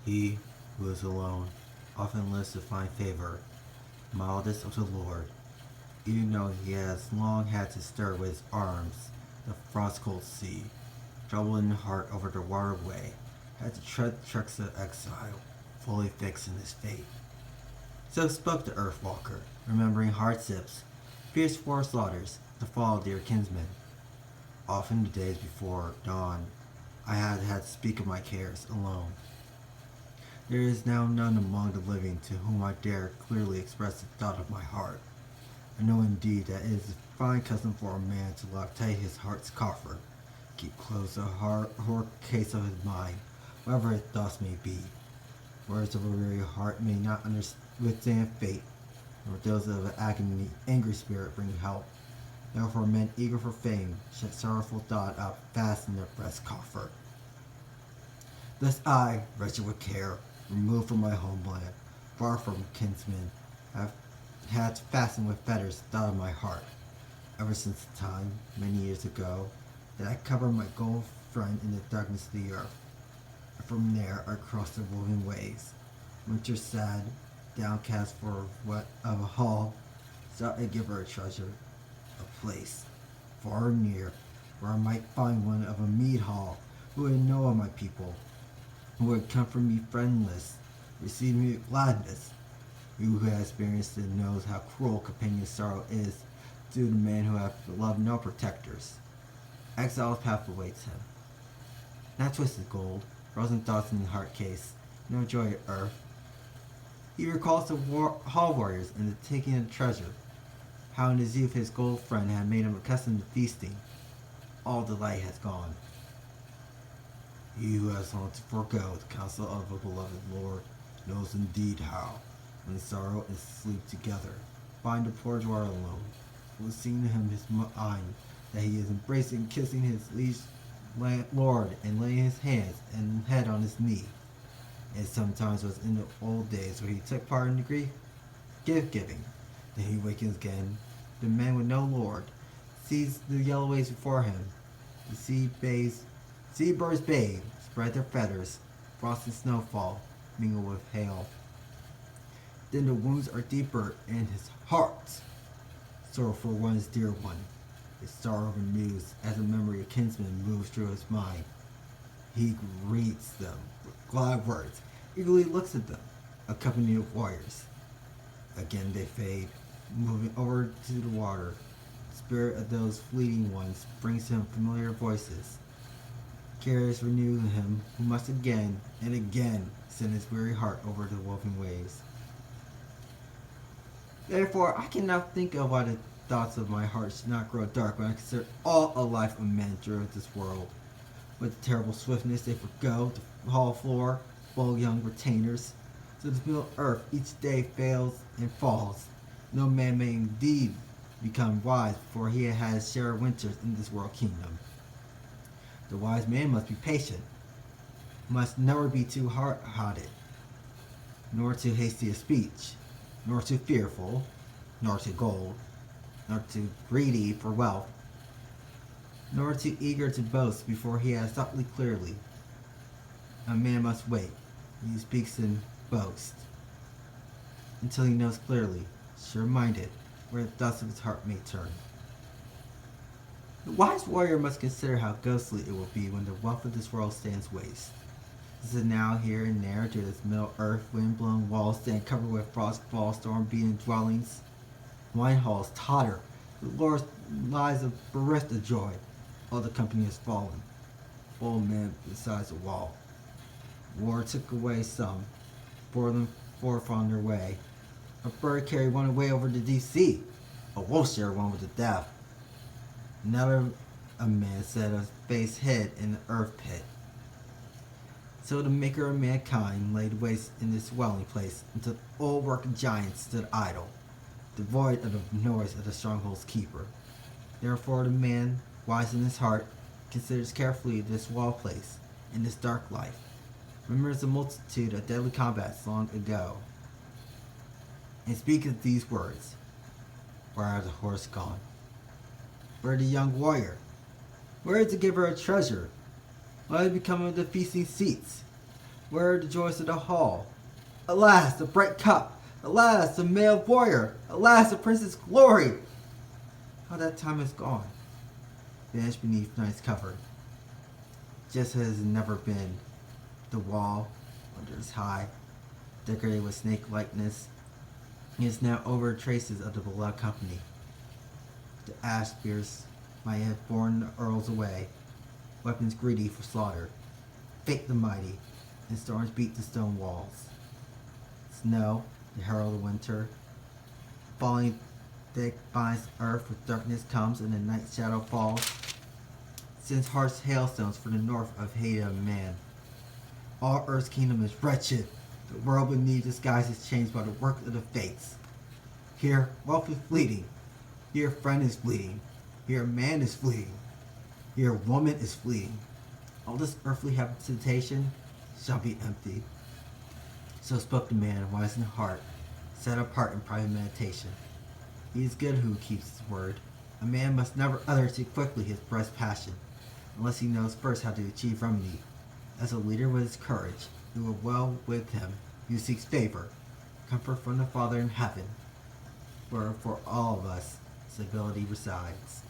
He who is alone often lives to find favor, mildest of the Lord, even though he has long had to stir with his arms the frost-cold sea, troubled in heart over the waterway, had to tread the tracks of exile, fully fixed in his fate. So spoke the Earthwalker, remembering hardships, fierce forest slaughters, the fall of dear kinsmen. Often the days before dawn, I had to speak of my cares alone. There is now none among the living to whom I dare clearly express the thought of my heart. I know indeed that it is a fine custom for a man to lock tight his heart's coffer, keep close the horror case of his mind, whatever its thoughts may be. Words of a weary heart may not withstand fate, nor those of an agony, angry spirit bring help. Therefore men eager for fame shut sorrowful thought up fast in their breast coffer. Thus I, wretched with care, removed from my homeland, far from kinsmen, have had fastened with fetters the thought of my heart, ever since the time, many years ago, that I covered my gold friend in the darkness of the earth. And from there I crossed the woven ways. Winter sad, downcast for what of a hall, sought to give her a treasure, a place, far or near, where I might find one of a mead hall, who would know of my people, who would comfort me friendless, receive me with gladness. You who has experienced it knows how cruel companion sorrow is to the man who hath loved no protectors. Exile's path awaits him. Not twisted gold, frozen thoughts in the heart case, no joy of earth. He recalls the hall warriors and the taking of the treasure, how in his youth his gold friend had made him accustomed to feasting. All delight has gone. He who has longed to forego the counsel of a beloved Lord knows indeed how, when sorrow and sleep together, find the poor dweller alone. It will seem to him his mind that he is embracing, kissing his liege lord, and laying his hands and head on his knee. And sometimes was in the old days where he took part in the grief gift-giving. Then he wakens again, the man with no lord, sees the yellow waves before him. The seabirds bathe, spread their feathers, frost and snowfall mingle with hail. Then the wounds are deeper in his heart. Sorrow for one's dear one. His sorrow renews as a memory of kinsmen moves through his mind. He greets them with glad words, eagerly looks at them, accompanied with warriors. Again they fade, moving over to the water. The spirit of those fleeting ones brings him familiar voices. Cares renew him who must again and again send his weary heart over the woven waves. Therefore, I cannot think of why the thoughts of my heart should not grow dark when I consider all a life of men through this world. With terrible swiftness they forego the hall floor, full young retainers. So the middle earth each day fails and falls. No man may indeed become wise before he has his share of winters in this world kingdom. The wise man must be patient, must never be too hard-hearted, nor too hasty of speech, nor too fearful, nor too gold, nor too greedy for wealth, nor too eager to boast before he has thought clearly. A man must wait, when he speaks and boasts, until he knows clearly, sure-minded, where the thoughts of his heart may turn. The wise warrior must consider how ghostly it will be when the wealth of this world stands waste. This is now here and there to this middle earth, wind-blown walls stand covered with frostfall, storm-beaten dwellings. Wine halls totter, the Lord lies bereft of joy. All the company has fallen. Old men besides the wall. War took away some, bore them forth on their way. A bird carried one away over the deep sea. A wolf shared one with the deaf. Another a man set a face hid in the earth pit. So the maker of mankind laid waste in this dwelling place until the old work of giants stood idle, devoid of the noise of the stronghold's keeper. Therefore the man, wise in his heart, considers carefully this wall place and this dark life, remembers the multitude of deadly combats long ago, and speaketh these words, where are the horse gone? Where the young warrior? Where is the giver of treasure? What has become of the feasting seats? Where are the joys of the hall? Alas, the bright cup! Alas, the male warrior! Alas, the prince's glory! How that time is gone, vanished beneath night's cover, just as it never been. The wall, wonders high, decorated with snake likeness, is now over traces of the beloved company. The ash spears might have borne the earls away, weapons greedy for slaughter. Fate the mighty, and storms beat the stone walls. Snow, the herald of winter, falling thick binds earth with darkness comes and the night shadow falls, sends harsh hailstones for the north of hate of man. All earth's kingdom is wretched, the world beneath the skies is changed by the work of the fates. Here wealth is fleeting, here friend is fleeting, here man is fleeting, here woman is fleeting. All this earthly habitation shall be empty. So spoke the man, wise in heart, set apart in private meditation. He is good who keeps his word. A man must never utter too quickly his breast passion, unless he knows first how to achieve remedy. As a leader with his courage, who will well with him, who seeks favor, comfort from the Father in heaven, where for all of us stability resides.